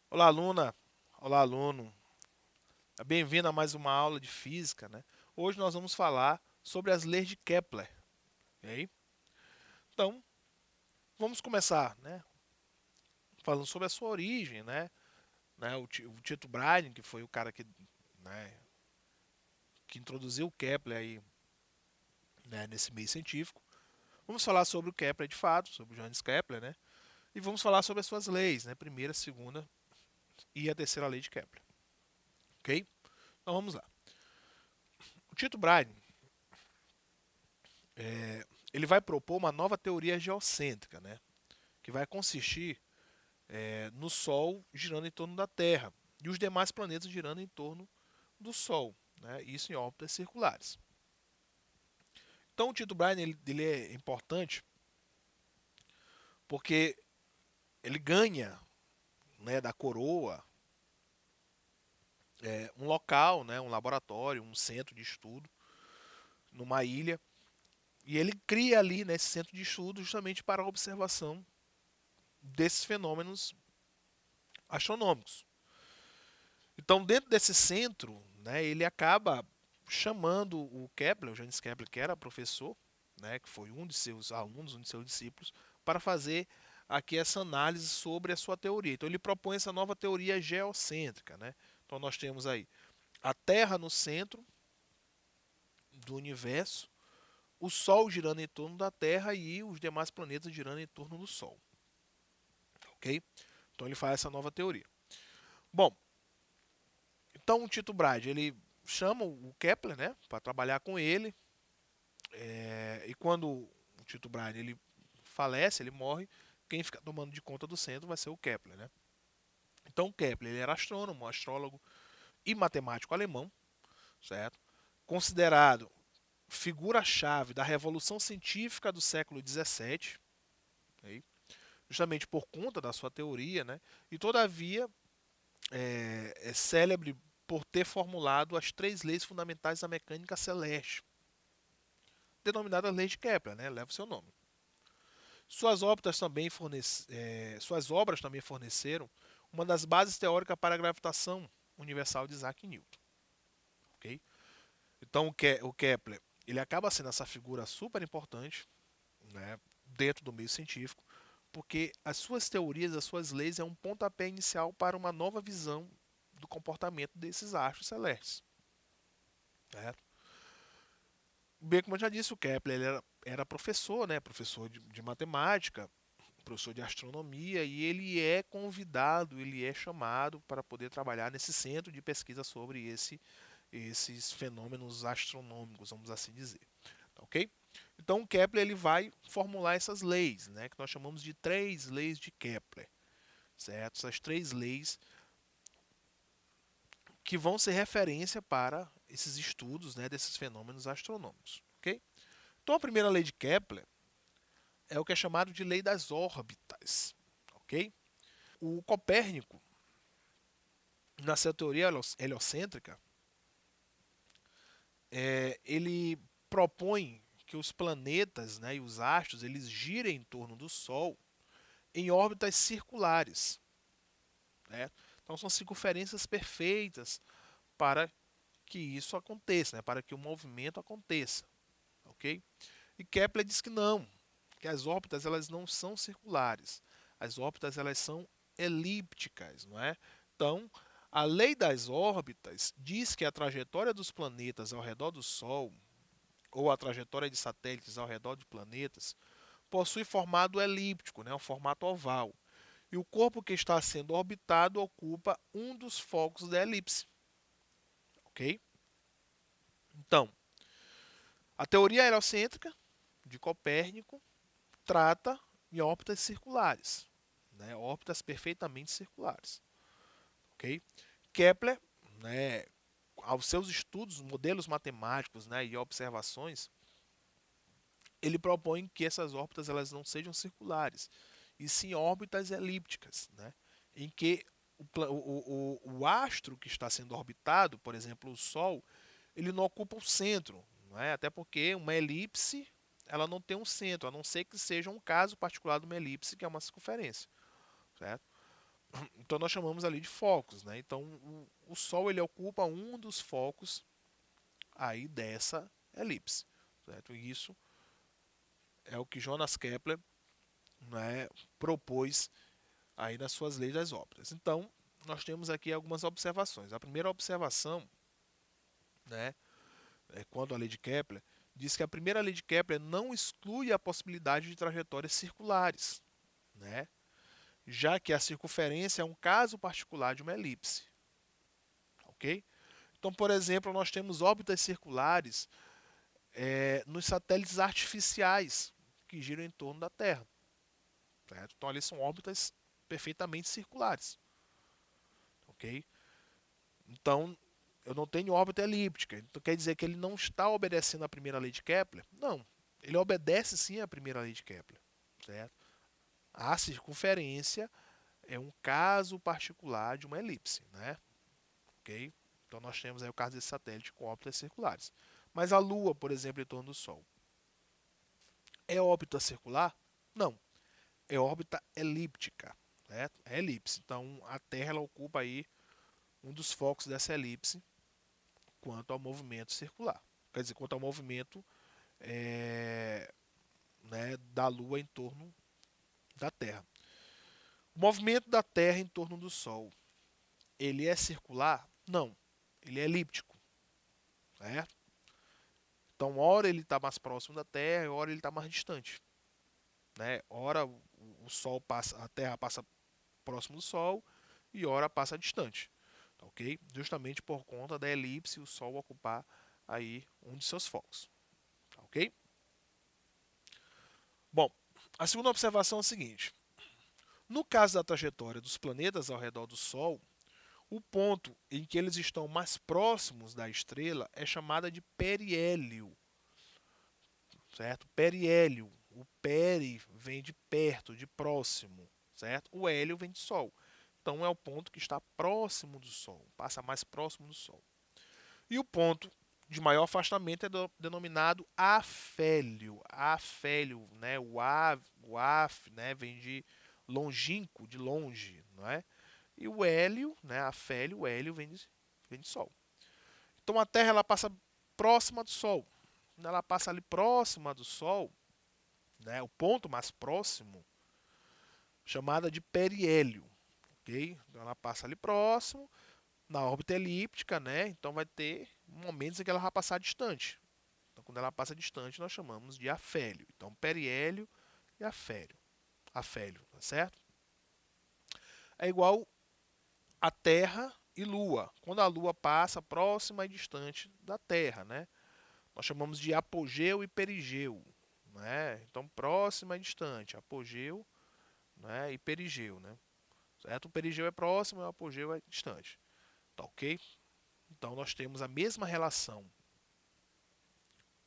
Olá, aluna. Olá, aluno. Bem-vindo a mais uma aula de física, né? Hoje nós vamos falar sobre as leis de Kepler, ok? Então, vamos começar, né? Falando sobre a sua origem, né? O Tito Browning, que foi o cara né, que introduziu o Kepler aí, né, nesse meio científico. Vamos falar sobre o Kepler de fato, sobre o Johannes Kepler, né? E vamos falar sobre as suas leis, né? Primeira, segunda e a terceira lei de Kepler, ok? Então vamos lá. O Tito Browning ele vai propor uma nova teoria geocêntrica, né? Que vai consistir no Sol girando em torno da Terra e os demais planetas girando em torno do Sol, né? Isso em órbitas circulares. Então o Tito Browning ele é importante porque ele ganha, né, da coroa um local, né, um laboratório, um centro de estudo numa ilha e ele cria ali nesse centro de estudo justamente para a observação desses fenômenos astronômicos. Então, dentro desse centro, né, ele acaba chamando o Kepler, o Johannes Kepler, que era professor, né, que foi um de seus alunos, um de seus discípulos, para fazer aqui essa análise sobre a sua teoria. Então, ele propõe essa nova teoria geocêntrica. Né? Então, nós temos aí a Terra no centro do universo, o Sol girando em torno da Terra e os demais planetas girando em torno do Sol. Ok? Então, ele faz essa nova teoria. Bom, então o Tito Brade, ele chama o Kepler, né, para trabalhar com ele. E quando o Tito Brade ele falece, ele morre, quem fica tomando de conta do centro vai ser o Kepler, né? Então o Kepler ele era astrônomo, astrólogo e matemático alemão, certo? Considerado figura-chave da revolução científica do século XVII, okay? Justamente por conta da sua teoria, né? E todavia é célebre por ter formulado as três leis fundamentais da mecânica celeste, denominada lei de Kepler, né? Leva o seu nome. Suas obras também forneceram uma das bases teóricas para a gravitação universal de Isaac Newton. Okay? Então o Kepler ele acaba sendo essa figura super importante, né, dentro do meio científico, porque as suas teorias, as suas leis é um pontapé inicial para uma nova visão do comportamento desses astros celestes. Certo? Bem, como eu já disse, o Kepler ele era professor, né, professor de matemática, professor de astronomia, e ele é convidado, ele é chamado para poder trabalhar nesse centro de pesquisa sobre esses fenômenos astronômicos, vamos assim dizer. Tá, ok? Então o Kepler ele vai formular essas leis, né, que nós chamamos de três leis de Kepler, certo? Essas três leis que vão ser referência para esses estudos, né, desses fenômenos astronômicos, ok? Então a primeira lei de Kepler é o que é chamado de lei das órbitas, ok? O Copérnico, na sua teoria heliocêntrica, ele propõe que os planetas, né, e os astros eles girem em torno do Sol em órbitas circulares. Né? Então são circunferências perfeitas para que isso aconteça, né, para que o movimento aconteça. Ok? E Kepler diz que não, que as órbitas elas não são circulares. As órbitas elas são elípticas, não é? Então, a lei das órbitas diz que a trajetória dos planetas ao redor do Sol, ou a trajetória de satélites ao redor de planetas, possui formato elíptico, né, um formato oval. E o corpo que está sendo orbitado ocupa um dos focos da elipse. Ok? Então, a teoria heliocêntrica de Copérnico trata em órbitas circulares, né, órbitas perfeitamente circulares. Ok? Kepler, né, aos seus estudos, modelos matemáticos, né, e observações, ele propõe que essas órbitas elas não sejam circulares, e sim órbitas elípticas, né, em que o astro que está sendo orbitado, por exemplo, o Sol, ele não ocupa o centro, não é? Até porque uma elipse ela não tem um centro, a não ser que seja um caso particular de uma elipse, que é uma circunferência, certo? Então nós chamamos ali de focos, né? Então o Sol ele ocupa um dos focos aí dessa elipse, certo? E isso é o que Jonas Kepler, né, propôs aí nas suas leis das órbitas. Então nós temos aqui algumas observações. A primeira observação, né, é quando a lei de Kepler diz que a primeira lei de Kepler não exclui a possibilidade de trajetórias circulares, né? Já que a circunferência é um caso particular de uma elipse, ok? Então, por exemplo, nós temos órbitas circulares nos satélites artificiais que giram em torno da Terra, certo? Então, ali são órbitas perfeitamente circulares, ok? Então, eu não tenho órbita elíptica. Então, quer dizer que ele não está obedecendo à primeira lei de Kepler? Não. Ele obedece sim à primeira lei de Kepler, certo? A circunferência é um caso particular de uma elipse, né? Ok? Então nós temos aí o caso desse satélite com órbitas circulares. Mas a Lua, por exemplo, em torno do Sol, é órbita circular? Não. É órbita elíptica, certo? É elipse. Então a Terra ela ocupa aí um dos focos dessa elipse quanto ao movimento circular. Quer dizer, quanto ao movimento né, da Lua em torno da Terra. O movimento da Terra em torno do Sol, ele é circular? Não. Ele é elíptico, certo? Então, hora ele está mais próximo da Terra, hora ele está mais distante, né? Hora o Sol passa, a Terra passa próximo do Sol e hora passa distante, tá ok? Justamente por conta da elipse, o Sol ocupar aí um de seus focos, tá ok? Bom, a segunda observação é a seguinte: no caso da trajetória dos planetas ao redor do Sol, o ponto em que eles estão mais próximos da estrela é chamada de periélio, certo? Periélio. O peri vem de perto, de próximo, certo? O hélio vem de Sol. Então é o ponto que está próximo do Sol, passa mais próximo do Sol. E o ponto de maior afastamento é denominado afélio. Afélio, né? O af, né, vem de longínquo, de longe, não é? E o hélio, né, afélio, o hélio vem de Sol. Então a Terra ela passa próxima do Sol. Quando ela passa ali próxima do Sol, né, o ponto mais próximo, chamada de periélio, ok? Então ela passa ali próximo, na órbita elíptica, né? Então vai ter momentos em que ela vai passar distante. Então quando ela passa distante, nós chamamos de afélio. Então periélio e afélio. Afélio, tá certo? É igual a Terra e Lua. Quando a Lua passa próxima e distante da Terra, né? Nós chamamos de apogeu e perigeu, né? Então próxima e distante, apogeu, né, e perigeu, né? Certo? O perigeu é próximo e o apogeu é distante. Tá ok? Então nós temos a mesma relação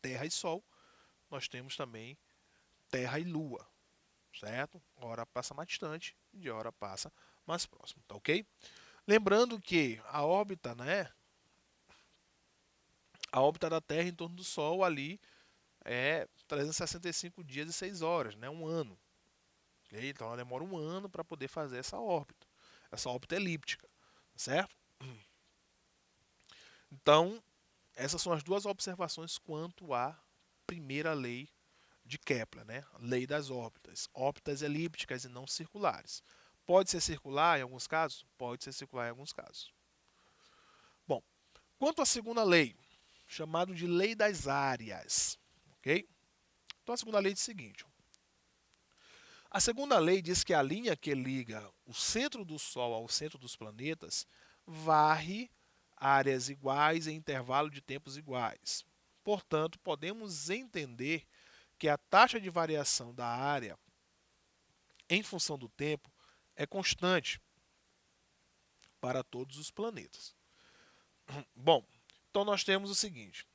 Terra e Sol, nós temos também Terra e Lua, certo? Hora passa mais distante, de hora passa mais próximo, tá ok? Lembrando que a órbita, né? A órbita da Terra em torno do Sol ali é 365 dias e 6 horas, né? Um ano. Okay? Então ela demora um ano para poder fazer essa órbita elíptica, certo? Então, essas são as duas observações quanto à primeira lei de Kepler, né? Lei das órbitas. Órbitas elípticas e não circulares. Pode ser circular em alguns casos? Pode ser circular em alguns casos. Bom, quanto à segunda lei, chamado de lei das áreas, ok? Então a segunda lei diz o seguinte: a segunda lei diz que a linha que liga o centro do Sol ao centro dos planetas varre áreas iguais em intervalo de tempos iguais. Portanto, podemos entender que a taxa de variação da área em função do tempo é constante para todos os planetas. Bom, então nós temos o seguinte: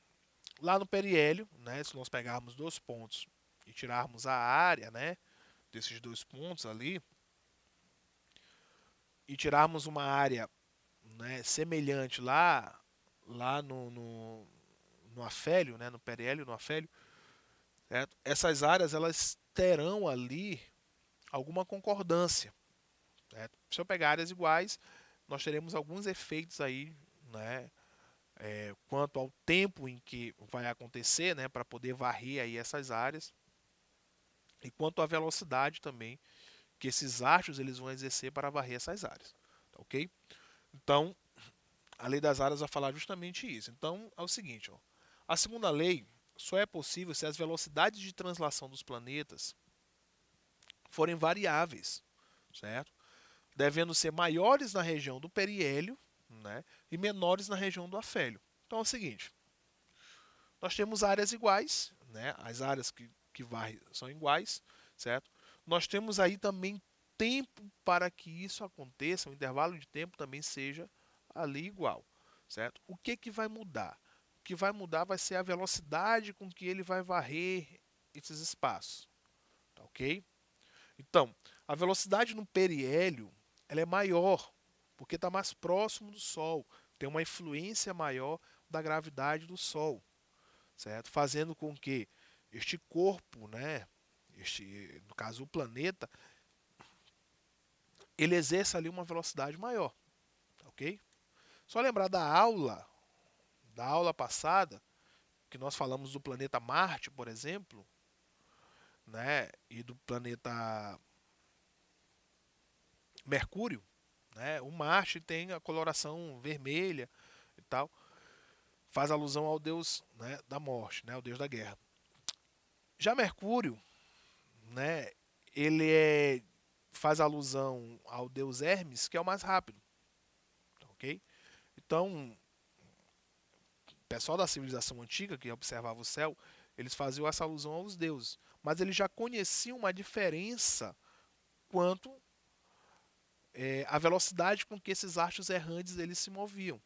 lá no periélio, né, se nós pegarmos dois pontos e tirarmos a área, né, desses dois pontos ali, e tirarmos uma área, né, semelhante lá no afélio, né, no periélio, no afélio, certo? Essas áreas elas terão ali alguma concordância, certo? Se eu pegar áreas iguais, nós teremos alguns efeitos aí, né, quanto ao tempo em que vai acontecer, né, para poder varrer aí essas áreas, e quanto à velocidade também que esses astros eles vão exercer para varrer essas áreas, tá ok? Então, a lei das áreas vai falar justamente isso. Então, é o seguinte, ó, a segunda lei só é possível se as velocidades de translação dos planetas forem variáveis, certo? Devendo ser maiores na região do periélio, né, e menores na região do afélio. Então é o seguinte, nós temos áreas iguais, né, as áreas que varrem são iguais, certo? Nós temos aí também tempo para que isso aconteça, o intervalo de tempo também seja ali igual, certo? O que vai mudar? O que vai mudar vai ser a velocidade com que ele vai varrer esses espaços, tá ok? Então, a velocidade no periélio ela é maior, porque está mais próximo do Sol, tem uma influência maior da gravidade do Sol, certo? Fazendo com que este corpo, né, no caso o planeta, ele exerça ali uma velocidade maior, ok? Só lembrar da aula passada, que nós falamos do planeta Marte, por exemplo, né, e do planeta Mercúrio, né? O Marte tem a coloração vermelha e tal, faz alusão ao deus, né, da morte, né, ao deus da guerra. Já Mercúrio, né, ele faz alusão ao deus Hermes, que é o mais rápido, ok? Então, o pessoal da civilização antiga que observava o céu, eles faziam essa alusão aos deuses, mas eles já conheciam uma diferença quanto à velocidade com que esses astros errantes eles se moviam.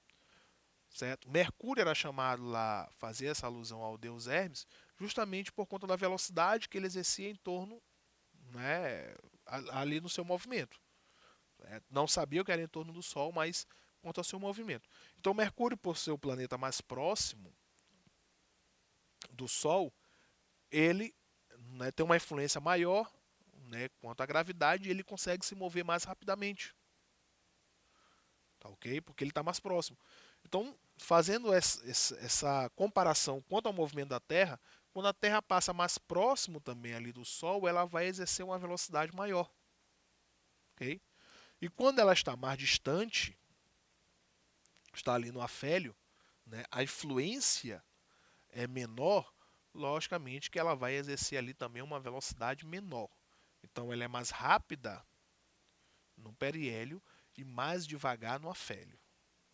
Certo? Mercúrio era chamado lá, fazer essa alusão ao deus Hermes, justamente por conta da velocidade que ele exercia em torno, né, ali no seu movimento. Não sabia o que era em torno do Sol, mas quanto ao seu movimento. Então, Mercúrio, por ser o planeta mais próximo do Sol, ele, né, tem uma influência maior, né, quanto à gravidade e ele consegue se mover mais rapidamente. Tá ok? Porque ele está mais próximo. Então, fazendo essa comparação quanto ao movimento da Terra, quando a Terra passa mais próximo também ali do Sol, ela vai exercer uma velocidade maior. Ok? E quando ela está mais distante, está ali no afélio, né, a influência é menor, logicamente que ela vai exercer ali também uma velocidade menor. Então ela é mais rápida no periélio e mais devagar no afélio.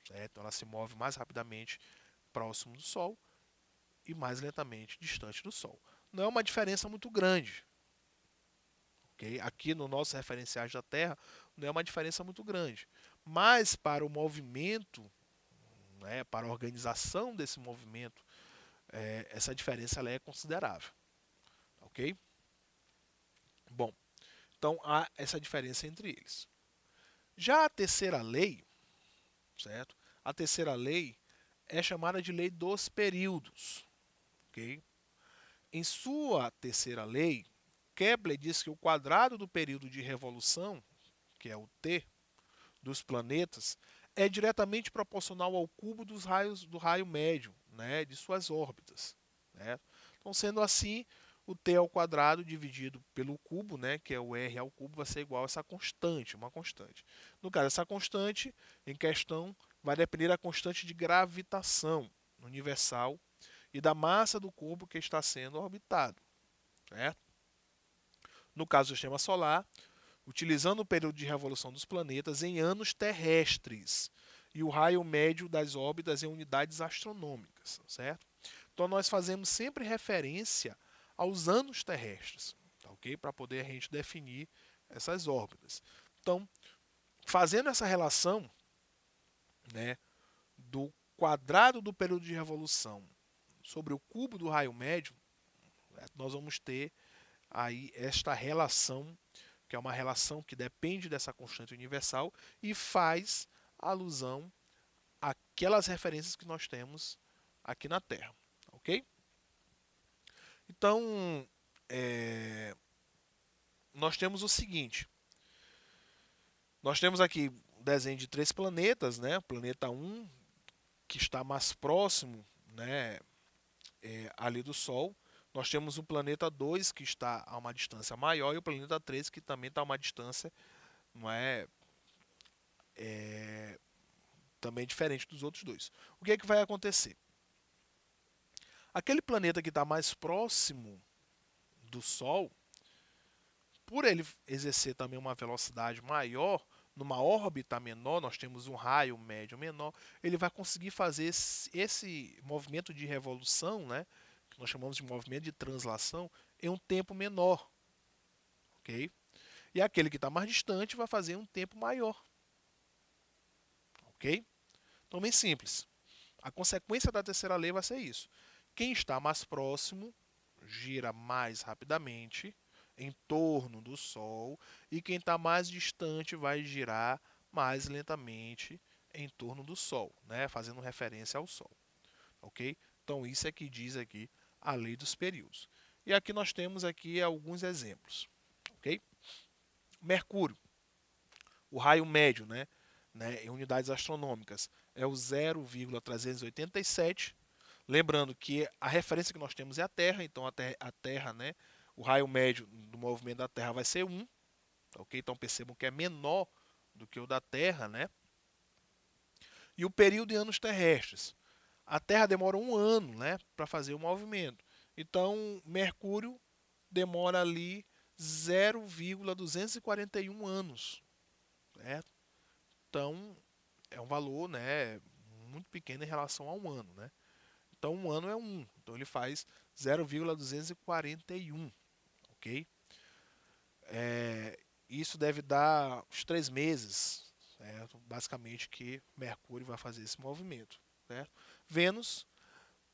Certo? Ela se move mais rapidamente próximo do Sol e mais lentamente distante do Sol. Não é uma diferença muito grande. Okay? Aqui no nosso referenciais da Terra, não é uma diferença muito grande. Mas para o movimento, né, para a organização desse movimento, essa diferença ela é considerável. Ok? Bom, então há essa diferença entre eles. Já a terceira lei, certo? A terceira lei é chamada de lei dos períodos. Ok? Em sua terceira lei, Kepler diz que o quadrado do período de revolução, que é o T, dos planetas, é diretamente proporcional ao cubo dos raios do raio médio, né, de suas órbitas. Né? Então, sendo assim, o T ao quadrado dividido pelo cubo, né, que é o R ao cubo, vai ser igual a essa constante, uma constante. No caso, essa constante em questão vai depender da constante de gravitação universal e da massa do corpo que está sendo orbitado. Certo? No caso do sistema solar, utilizando o período de revolução dos planetas em anos terrestres e o raio médio das órbitas em unidades astronômicas, certo? Então nós fazemos sempre referência aos anos terrestres, tá ok? Para poder a gente definir essas órbitas. Então, fazendo essa relação, né, do quadrado do período de revolução sobre o cubo do raio médio, né, nós vamos ter aí esta relação que é uma relação que depende dessa constante universal e faz alusão àquelas referências que nós temos aqui na Terra, ok? Então, nós temos o seguinte, nós temos aqui um desenho de 3 planetas, né? O planeta 1, que está mais próximo, né, ali do Sol. Nós temos o planeta 2, que está a uma distância maior, e o planeta 3, que também está a uma distância, não é, também diferente dos outros dois. O que é que vai acontecer? Aquele planeta que está mais próximo do Sol, por ele exercer também uma velocidade maior, numa órbita menor, nós temos um raio médio menor, ele vai conseguir fazer esse movimento de revolução, né, que nós chamamos de movimento de translação, em um tempo menor. Ok? E aquele que está mais distante vai fazer um tempo maior. Ok? Então, bem simples. A consequência da terceira lei vai ser isso. Quem está mais próximo gira mais rapidamente em torno do Sol e quem está mais distante vai girar mais lentamente em torno do Sol, né? Fazendo referência ao Sol. Ok? Então isso é que diz aqui a lei dos períodos. E aqui nós temos aqui alguns exemplos. Ok? Mercúrio, o raio médio, né, em unidades astronômicas, é o 0,387. Lembrando que a referência que nós temos é a Terra, então a Terra, né, o raio médio do movimento da Terra vai ser 1. Ok? Então percebam que é menor do que o da Terra, né? E o período em anos terrestres. A Terra demora 1 ano, né, para fazer o movimento. Então, Mercúrio demora ali 0,241 anos. Certo? Então, é um valor, né, muito pequeno em relação a 1 ano. Né? Então, 1 ano é 1. Então, ele faz 0,241. Ok? Isso deve dar uns 3 meses, certo? Basicamente, que Mercúrio vai fazer esse movimento. Certo? Vênus,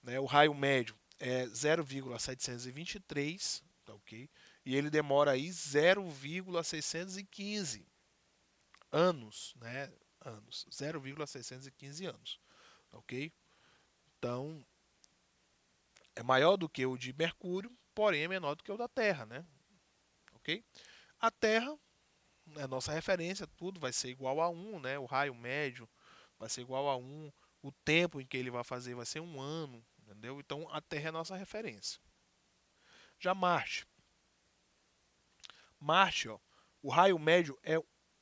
né, o raio médio é 0,723, tá ok? E ele demora aí 0,615 anos, né? Anos, 0,615 anos, tá ok? Então, é maior do que o de Mercúrio, porém é menor do que o da Terra, né? Ok? A Terra é a nossa referência, tudo vai ser igual a 1, né? O raio médio vai ser igual a 1, o tempo em que ele vai fazer vai ser 1 ano, entendeu? Então a Terra é a nossa referência. Já Marte, ó, o raio médio é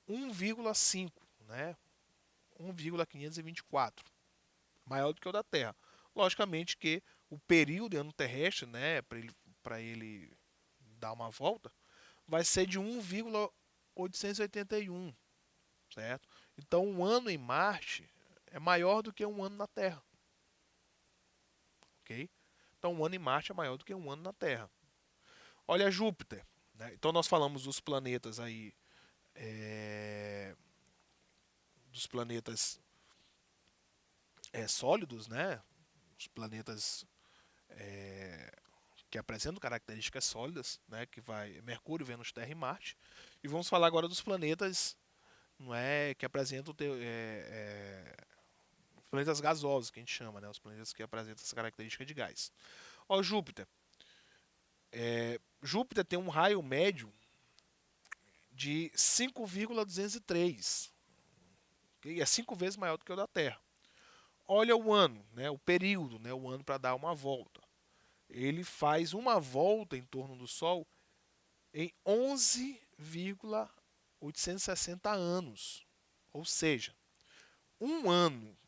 1,5, né? 1,524, maior do que o da Terra. Logicamente que o período em ano terrestre, né, para ele dar uma volta, vai ser de 1,881, certo? Então, 1 ano em Marte é maior do que 1 ano na Terra, ok? Então, 1 ano em Marte é maior do que 1 ano na Terra. Olha Júpiter, né? Então, nós falamos dos planetas aí, dos planetas sólidos, né? Os planetas que apresentam características sólidas, né? Que vai Mercúrio, Vênus, Terra e Marte. E vamos falar agora dos planetas, não é, que apresentam os planetas gasosos, que a gente chama, né? Os planetas que apresentam essa característica de gás. Ó, Júpiter. Júpiter tem um raio médio de 5,203, que é 5 vezes maior do que o da Terra. Olha o ano, né, o período, né, o ano para dar uma volta. Ele faz uma volta em torno do Sol em 11,860 anos. Ou seja, 1 ano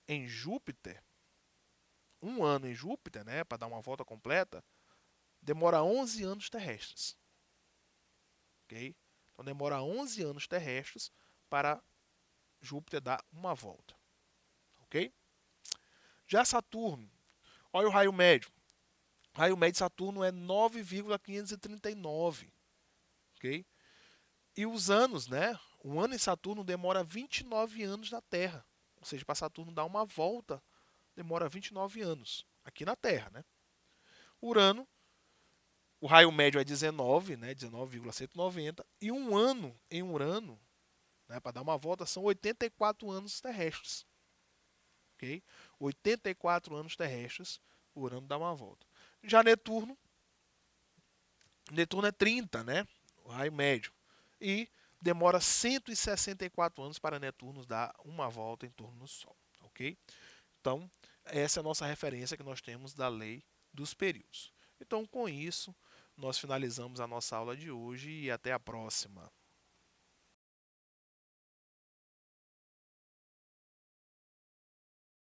em Júpiter, 1 ano em Júpiter, né, para dar uma volta completa, demora 11 anos terrestres. Ok? Então demora 11 anos terrestres para Júpiter dar uma volta. Ok? Já Saturno, olha o raio médio. O raio médio de Saturno é 9,539. Ok? E os anos, né? Um ano em Saturno demora 29 anos na Terra. Ou seja, para Saturno dar uma volta, demora 29 anos. Aqui na Terra, né? Urano, O raio médio é 19, né, 19,190, e um ano em Urano, né, para dar uma volta, são 84 anos terrestres. Ok? 84 anos terrestres, Urano dá uma volta. Já Netuno é 30, né? O raio médio. E demora 164 anos para Netuno dar uma volta em torno do Sol. Ok? Então, essa é a nossa referência que nós temos da lei dos períodos. Então, com isso, nós finalizamos a nossa aula de hoje e até a próxima.